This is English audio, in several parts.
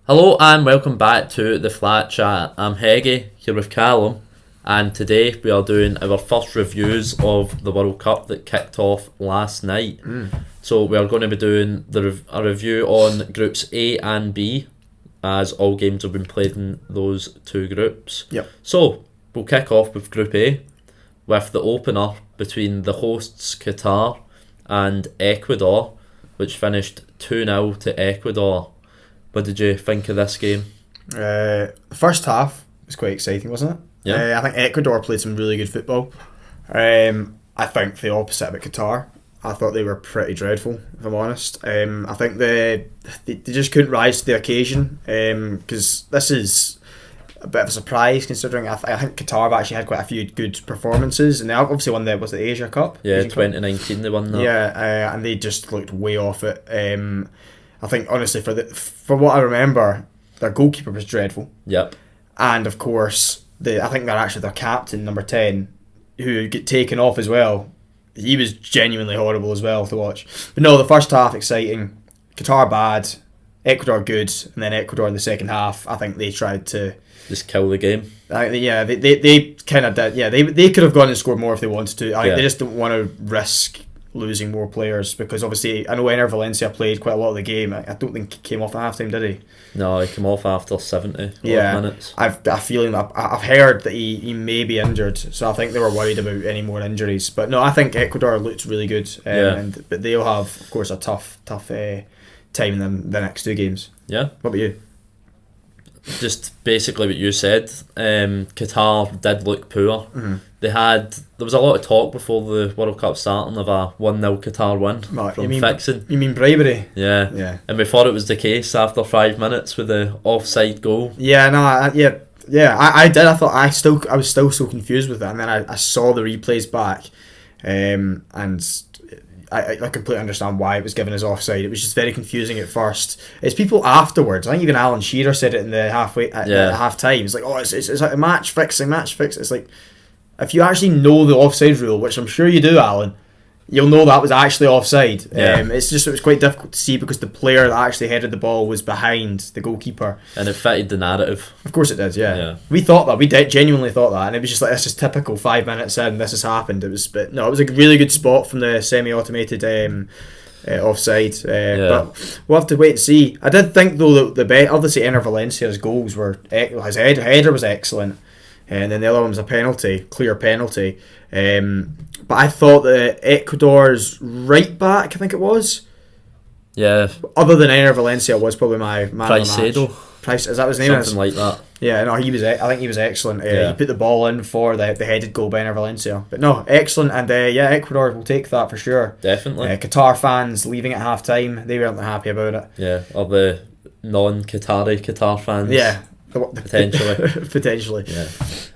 Hello and welcome back to the Flat Chat. I'm Heggy here with Callum, and today we are doing our first reviews of the World Cup that kicked off last night. So we are going to be doing a review on groups A and B, as all games have been played in those two groups. Yep. So we'll kick off with Group A with the opener between the hosts Qatar and Ecuador, which finished 2-0 to Ecuador. What did you think of this game? The first half was quite exciting, wasn't it? Yeah. I think Ecuador played some really good football. I think the opposite about Qatar. I thought they were pretty dreadful, if I'm honest. I think they just couldn't rise to the occasion, because this is a bit of a surprise considering I think Qatar have actually had quite a few good performances, and they obviously won the Asia Cup. Yeah, Asian 2019 they won that. Yeah, and they just looked way off it. I think honestly, for what I remember, their goalkeeper was dreadful. Yep. And of course, I think their captain, number 10, who get taken off as well. He was genuinely horrible as well to watch. But no, the first half exciting. Qatar bad, Ecuador good, and then Ecuador in the second half. I think they tried to just kill the game. They kind of did. Yeah, they could have gone and scored more if they wanted to. I think they just don't want to risk losing more players, because obviously I know Ener Valencia played quite a lot of the game. I don't think he came off at half time, did he? No, he came off after 70 minutes. I've a feeling I've heard that he may be injured, so I think they were worried about any more injuries. But no, I think Ecuador looked really good, but they'll have, of course, a tough time in the next two games. Yeah. What about you? Just basically what you said. Qatar did look poor. Mm-hmm. There was a lot of talk before the World Cup starting of a 1-0 Qatar win from fixing. You mean bribery? Yeah. And we thought it was the case after 5 minutes with the offside goal. Yeah, no, I did. I thought I was still so confused with it, and then I saw the replays back, and I completely understand why it was given as offside. It was just very confusing at first. It's people afterwards. I think even Alan Shearer said it in the half time. It's like, it's like a match fixing. It's like, if you actually know the offside rule, which I'm sure you do, Alan, you'll know that was actually offside. Yeah. It was quite difficult to see because the player that actually headed the ball was behind the goalkeeper. And it fitted the narrative. Of course it did, yeah. We thought that. We genuinely thought that. And it was just like, this is typical 5 minutes in, this has happened. It was a really good spot from the semi-automated offside. But we'll have to wait and see. I did think, though, that obviously Ener Valencia's goals were... His header was excellent. And then the other one was a clear penalty. But I thought that Ecuador's right back, I think it was. Yeah. Other than Ener Valencia, was probably my man of the match. Price, is that his name? Something like that. Yeah, no, I think he was excellent. He put the ball in for the headed goal by Ener Valencia. But no, excellent, and Ecuador will take that for sure. Definitely. Qatar fans leaving at half time, they weren't happy about it. Yeah, or the non-Qatari Qatar fans. Yeah. Potentially. Yeah.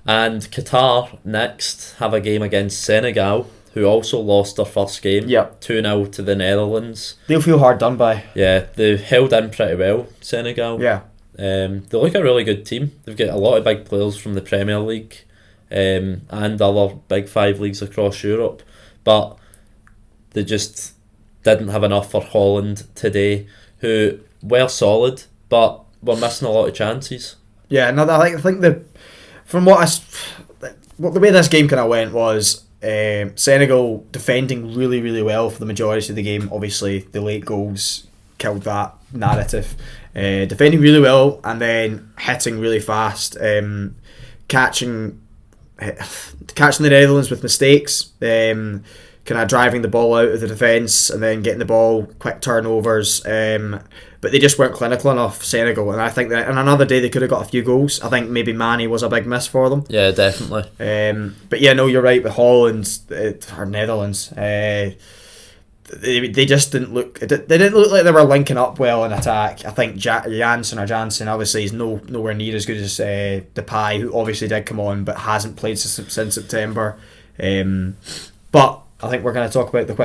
And Qatar next have a game against Senegal, who also lost their first game. Yep. 2-0 to the Netherlands. They'll feel hard done by. Yeah, they held in pretty well, Senegal. Yeah. They look a really good team. They've got a lot of big players from the Premier League and other big 5 leagues across Europe, but they just didn't have enough for Holland today, who were solid, but were missing a lot of chances. Yeah, no, I think the way this game kind of went was Senegal defending really, really well for the majority of the game. Obviously, the late goals killed that narrative. Defending really well and then hitting really fast, catching the Netherlands with mistakes, kind of driving the ball out of the defence and then getting the ball, quick turnovers. But they just weren't clinical enough, Senegal, and I think that on another day they could have got a few goals. I think maybe Mane was a big miss for them. Yeah, definitely. But yeah, no, you're right with Holland or Netherlands. They just didn't look. They didn't look like they were linking up well in attack. I think Janssen obviously is nowhere near as good as Depay, who obviously did come on but hasn't played since September. But I think we're going to talk about the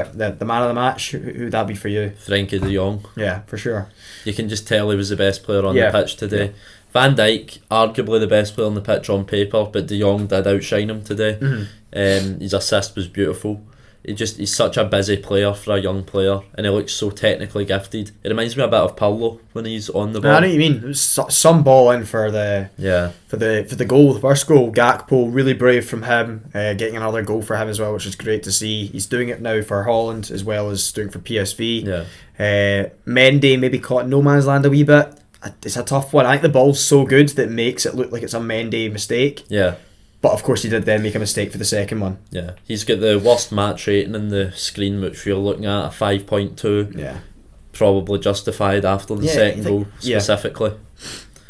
man of the match. Who would that be for you? Frenkie de Jong. Yeah, for sure. You can just tell he was the best player on the pitch today. Yeah. Van Dijk, arguably the best player on the pitch on paper, but de Jong did outshine him today. Mm-hmm. His assist was beautiful. he's such a busy player for a young player, and he looks so technically gifted. It reminds me a bit of Paulo when he's on the ball. I know what you mean. It was some ball in for the goal, the first goal. Gakpo, really brave from him, getting another goal for him as well, which is great to see. He's doing it now for Holland as well as doing it for PSV. Mendy maybe caught no man's land a wee bit. It's a tough one. I think the ball's so good that it makes it look like it's a Mendy mistake. Yeah. But of course he did then make a mistake for the second one. Yeah. He's got the worst match rating in the screen, which we're looking at, a 5.2. Yeah. Probably justified after the second goal specifically.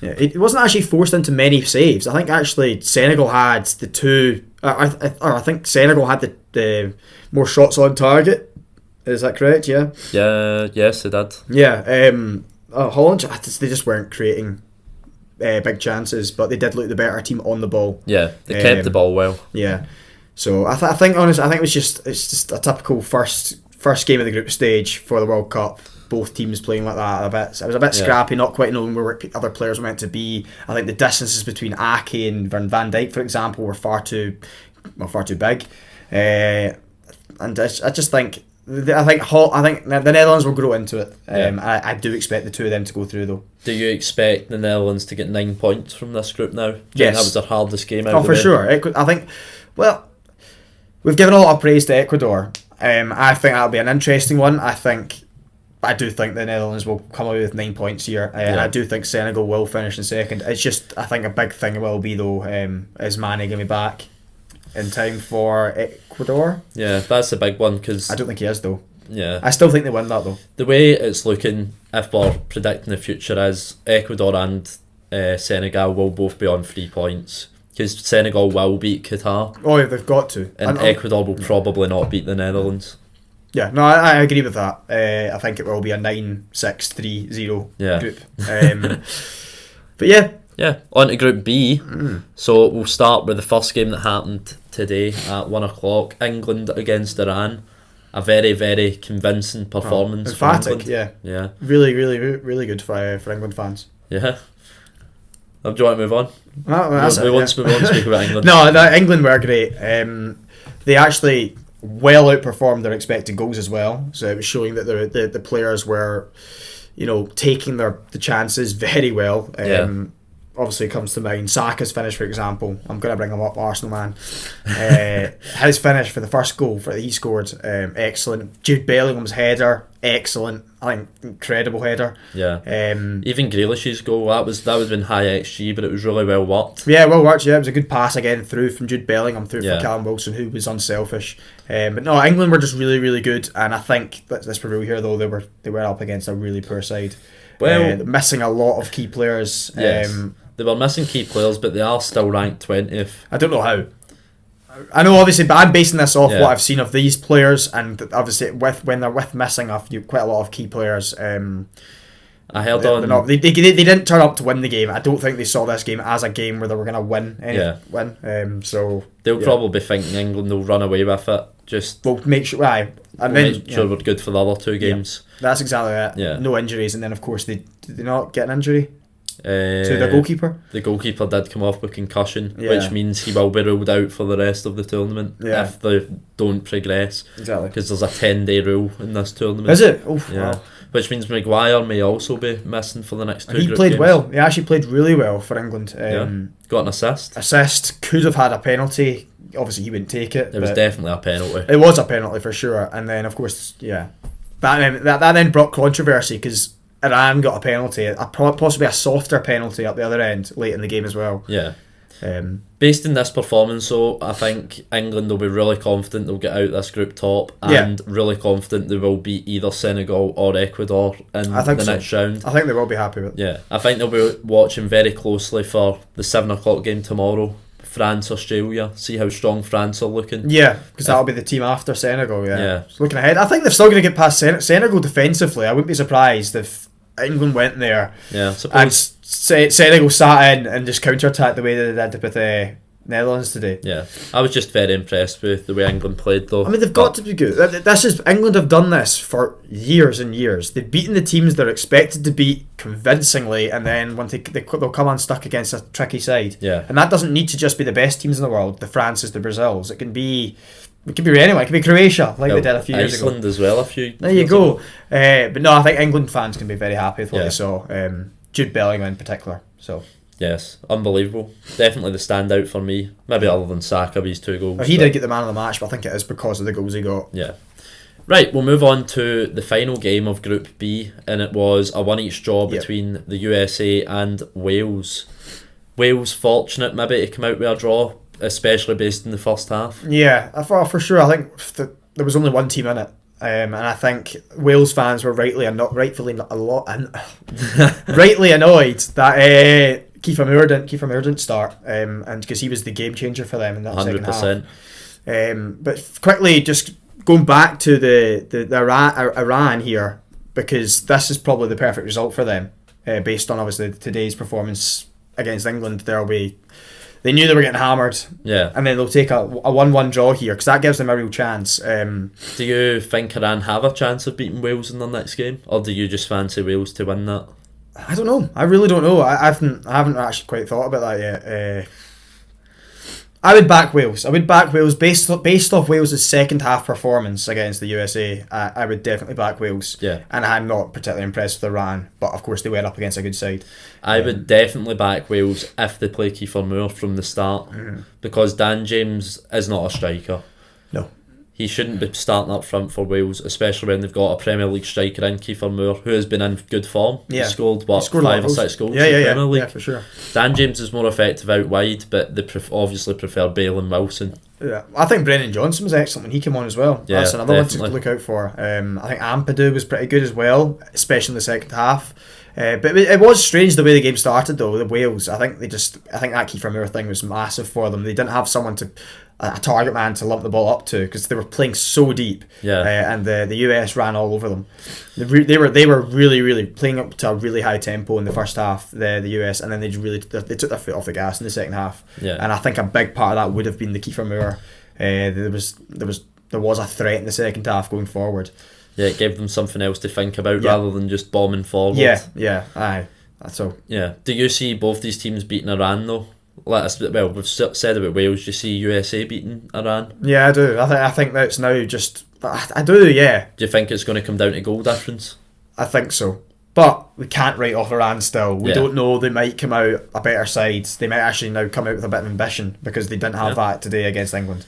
Yeah, it wasn't actually forced into many saves. I think actually Senegal had the two... I think Senegal had the more shots on target. Is that correct? Yeah. Yeah. Yes, they did. Yeah. Holland, they just weren't creating big chances, but they did look the better team on the ball. Yeah, they kept the ball well. Yeah. So I think honestly, I think it's just a typical first game of the group stage for the World Cup. Both teams playing like that. It was a bit scrappy, not quite knowing where other players were meant to be. I think the distances between Ake and Van Dijk, for example, were far too big. And I just think. I think the Netherlands will grow into it. I do expect the two of them to go through though. Do you expect the Netherlands to get 9 points from this group now? Yes. That was their hardest game out Oh, for sure. I think, well, we've given a lot of praise to Ecuador. I think that'll be an interesting one. I do think the Netherlands will come away with 9 points here. I do think Senegal will finish in second. It's just, I think a big thing will be though, is Mane going to be back in time for Ecuador? Yeah, that's the big one because I don't think he is though. Yeah, I still think they win that though. The way it's looking, if we're predicting the future, is Ecuador and Senegal will both be on 3 points because Senegal will beat Qatar. Oh, yeah, they've got to. And Ecuador will probably not beat the Netherlands. Yeah, no, I agree with that. I think it will be a 9-6-3-0 group. But yeah. Yeah, on to Group B. So we'll start with the first game that happened today at 1 o'clock. England against Iran. A very, very convincing performance. Emphatic, yeah. Really, really, really good for England fans. Yeah. Do you want to move on? We won't speak about England. No, England were great. They actually well outperformed their expected goals as well. So it was showing that the players were, taking the chances very well. Obviously comes to mind Saka's finish, for example. I'm going to bring him up, Arsenal man. His finish for the first goal that he scored, excellent. Jude Bellingham's header, excellent. I think incredible header. Yeah. Even Grealish's goal, that would have been high XG, but it was really well worked. Yeah, well worked. Yeah, it was a good pass again through from Jude Bellingham for Callum Wilson, who was unselfish. But no, England were just really, really good, and I think let's be real here though, they were up against a really poor side. Well, missing a lot of key players. Yes. They were missing key players, but they are still ranked 20th. I don't know how. I know, obviously, but I'm basing this off what I've seen of these players, and obviously, when they're missing quite a lot of key players. I held they didn't turn up to win the game. I don't think they saw this game as a game where they were going to win. So they'll probably be thinking England will run away with it. We'll make sure. Make sure we're good for the other two games. Yeah, that's exactly it. Yeah. No injuries, and then of course did they not get an injury? To the goalkeeper? The goalkeeper did come off with concussion, which means he will be ruled out for the rest of the tournament if they don't progress. Exactly. Because there's a 10-day rule in this tournament. Is it? Oh, yeah. Wow. Which means Maguire may also be missing for the next two He group played games. well. He actually played really well for England. Got an assist. Could have had a penalty. Obviously, he wouldn't take it. It was definitely a penalty. It was a penalty for sure. And then, of course, that then brought controversy because Iran got a penalty, possibly a softer penalty up the other end late in the game as well. Yeah. Based on this performance, though, I think England will be really confident they'll get out this group top and really confident they will beat either Senegal or Ecuador in the next round. I think they will be happy with it. Yeah, I think they'll be watching very closely for the 7 o'clock game tomorrow. France, Australia, see how strong France are looking. Yeah, because that'll be the team after Senegal. Yeah. Looking ahead, I think they're still going to get past Senegal defensively. I wouldn't be surprised if England went there. Yeah, and Senegal sat in and just counter-attacked the way they did with Netherlands today. Yeah, I was just very impressed with the way England played, though. I mean, they've got to be good. England have done this for years and years. They've beaten the teams they're expected to beat convincingly, and then when they'll come unstuck against a tricky side. Yeah, and that doesn't need to just be the best teams in the world, the Frances, the Brazils. It can be It could be anyone. It could be Croatia, like they did a few years ago. Iceland as well, a few. There you go. But no, I think England fans can be very happy with what they saw. Jude Bellingham in particular. So yes, unbelievable. Definitely the standout for me. Maybe other than Saka, these 2 goals. He did get the man of the match, but I think it is because of the goals he got. Yeah. Right, we'll move on to the final game of Group B, and it was a 1-1 draw between the USA and Wales. Wales fortunate maybe to come out with a draw, especially based in the first half. Yeah, I thought for sure. I think there was only one team in it, and I think Wales fans were rightly annoyed that Kiefer Moore didn't start, and because he was the game changer for them in that 100%. Second half. But quickly, just going back to the Iran here, because this is probably the perfect result for them, based on obviously today's performance against England. They knew they were getting hammered, and then they'll take a 1-1 draw here because that gives them a real chance. Do you think Iran have a chance of beating Wales in their next game, or do you just fancy Wales to win that? I don't know. I really don't know. I haven't actually quite thought about that yet. I would back Wales. Based off Wales' second half performance against the USA. I would definitely back Wales. Yeah. And I'm not particularly impressed with Iran, but of course they went up against a good side. I would definitely back Wales if they play Kiefer Moore from the start, because Dan James is not a striker. No. He shouldn't be starting up front for Wales, especially when they've got a Premier League striker in Kiefer Moore, who has been in good form. Yeah. He scored 5 or 6 goals in the Premier League. Yeah, for sure. Dan James is more effective out wide, but they obviously prefer Bale and Wilson. Yeah, I think Brennan Johnson was excellent when he came on as well. Yeah, that's another definitely. one to look out for. I think Ampadu was pretty good as well, especially in the second half. But it was strange the way the game started though. The Wales, I think that Kiefer Moore thing was massive for them. They didn't have someone a target man to lump the ball up to because they were playing so deep. And the US ran all over them. They were really playing up to a really high tempo in the first half. The US, and then they took their foot off the gas in the second half. Yeah. And I think a big part of that would have been the Kiefer Moore. There was a threat in the second half going forward. Yeah, it gave them something else to think about rather than just bombing forward. Aye. That's all. Yeah. Do you see both these teams beating Iran though? We've said about Wales. Do you see USA beating Iran? Yeah, I do. I think that's now just... I do, yeah. Do you think it's going to come down to goal difference? I think so. But we can't write off Iran still. We don't know. They might come out a better side. They might actually now come out with a bit of ambition because they didn't have that today against England.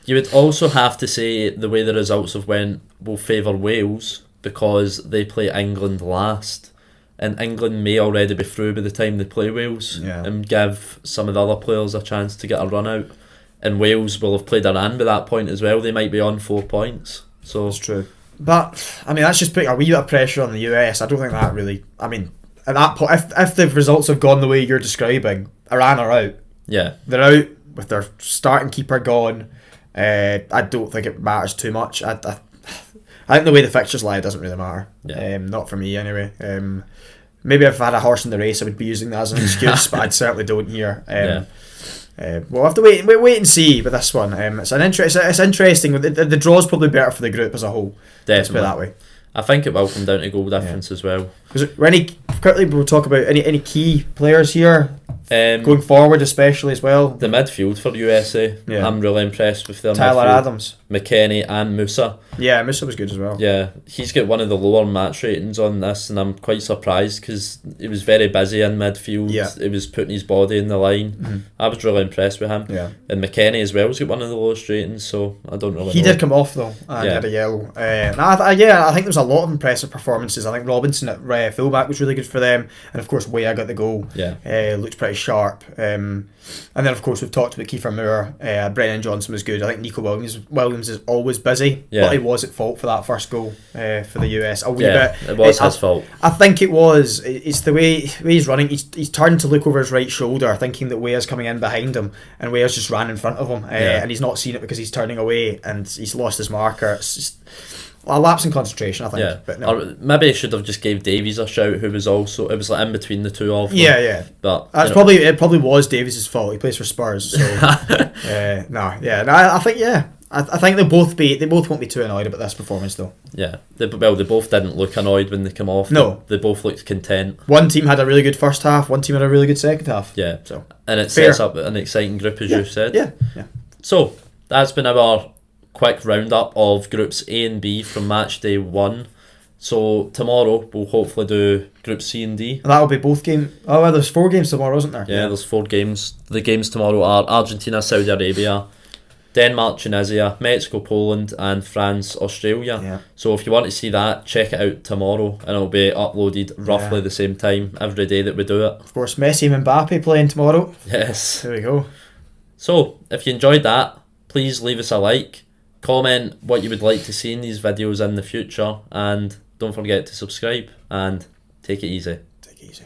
You would also have to say the way the results have went will favour Wales because they play England last, and England may already be through by the time they play Wales and give some of the other players a chance to get a run out. And Wales will have played Iran by that point as well. They might be on 4 points. So that's true. But I mean, that's just putting a wee bit of pressure on the US. I don't think that really. I mean, at that point, if the results have gone the way you're describing, Iran are out. Yeah, they're out with their starting keeper gone. I don't think it matters too much. I think the way the fixtures lie doesn't really matter. Not for me anyway. Maybe if I had a horse in the race, I would be using that as an excuse, but I certainly don't here. We'll have to wait and see with this one. It's interesting. The draw's probably better for the group as a whole. Definitely. Let's put it that way. I think it will come down to goal difference as well. Quickly, we'll talk about any key players here. Going forward especially as well. The midfield for USA, I'm really impressed with their Tyler midfield. Adams, McKennie and Musa. Yeah, Musa was good as well. Yeah, he's got one of the lower match ratings on this, and I'm quite surprised because he was very busy in midfield. He was putting his body in the line. I was really impressed with him. And McKennie as well has got one of the lowest ratings, so I don't really know. He did come off though and had a yellow. I think there was a lot of impressive performances. I think Robinson at fullback was really good for them, and of course Weah got the goal. Looked pretty sharp. And then of course we've talked about Kiefer Moore. Brennan Johnson was good. I think Nico Williams is always busy, but he was at fault for that first goal for the US a wee bit. It was his fault. I think it was. It's the way he's running. He's turned to look over his right shoulder, thinking that Weah's coming in behind him, and Weah's just ran in front of him, and he's not seen it because he's turning away, and he's lost his marker. It's just a lapse in concentration, I think. But no. Or maybe I should have just gave Davies a shout, who was also, it was like in between the two of them. But it probably was Davies' fault. He plays for Spurs, so I think they both won't be too annoyed about this performance though. They both didn't look annoyed when they came off. No, they both looked content. One team had a really good first half. One team had a really good second half. And it sets up an exciting group, as you said. Yeah. So that's been our quick roundup of groups A and B from Matchday 1. So tomorrow we'll hopefully do Group C and D. And that'll be both games. Oh, well, there's 4 games tomorrow, isn't there? Yeah, there's 4 games. The games tomorrow are Argentina, Saudi Arabia, Denmark, Tunisia, Mexico, Poland, and France, Australia. Yeah. So if you want to see that, check it out tomorrow, and it'll be uploaded roughly the same time every day that we do it. Of course, Messi and Mbappe playing tomorrow. Yes. There we go. So if you enjoyed that, please leave us a like, comment what you would like to see in these videos in the future, and don't forget to subscribe, and take it easy. Take it easy.